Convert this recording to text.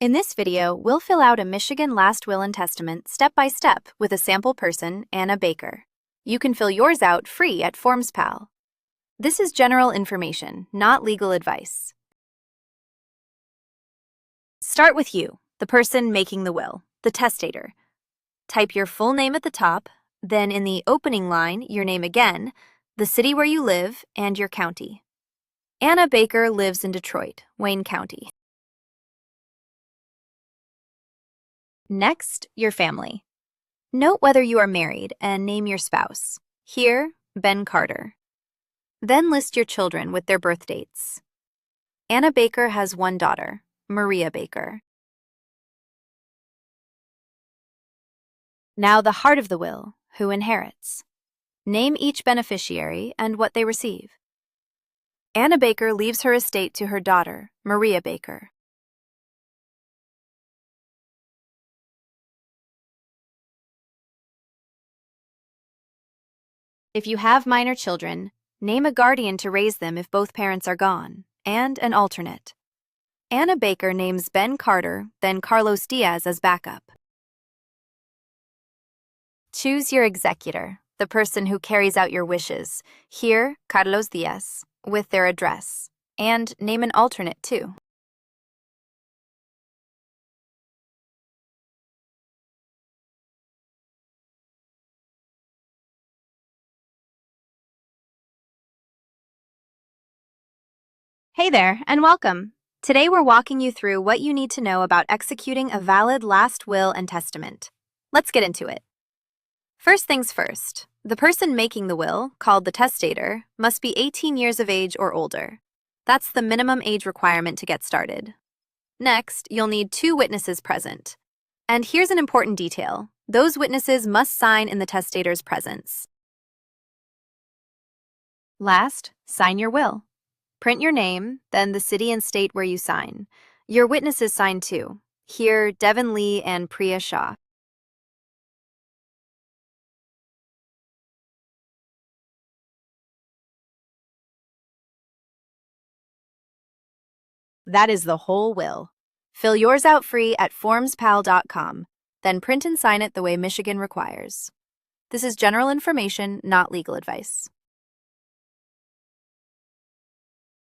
In this video, we'll fill out a Michigan Last Will and Testament step by step with a sample person, Anna Baker. You can fill yours out free at FormsPal. This is general information, not legal advice. Start with you, the person making the will, the testator. Type your full name at the top, then in the opening line, your name again, the city where you live, and your county. Anna Baker lives in Detroit, Wayne County. Next, your family. Note whether you are married and name your spouse. Here, Ben Carter. Then list your children with their birth dates. Anna Baker has one daughter, Maria Baker. Now the heart of the will, who inherits. Name each beneficiary and what they receive. Anna Baker leaves her estate to her daughter, Maria Baker. If you have minor children, name a guardian to raise them if both parents are gone, and an alternate. Anna Baker names Ben Carter, then Carlos Diaz as backup. Choose your executor, the person who carries out your wishes, here, Carlos Diaz, with their address, and name an alternate too. Hey there, and welcome. Today we're walking you through what you need to know about executing a valid last will and testament. Let's get into it. First things first, the person making the will, called the testator, must be 18 years of age or older. That's the minimum age requirement to get started. Next, you'll need 2 witnesses present. And here's an important detail. Those witnesses must sign in the testator's presence. Last, sign your will. Print your name, then the city and state where you sign. Your witnesses sign too. Here, Devin Lee and Priya Shah. That is the whole will. Fill yours out free at FormsPal.com, then print and sign it the way Michigan requires. This is general information, not legal advice.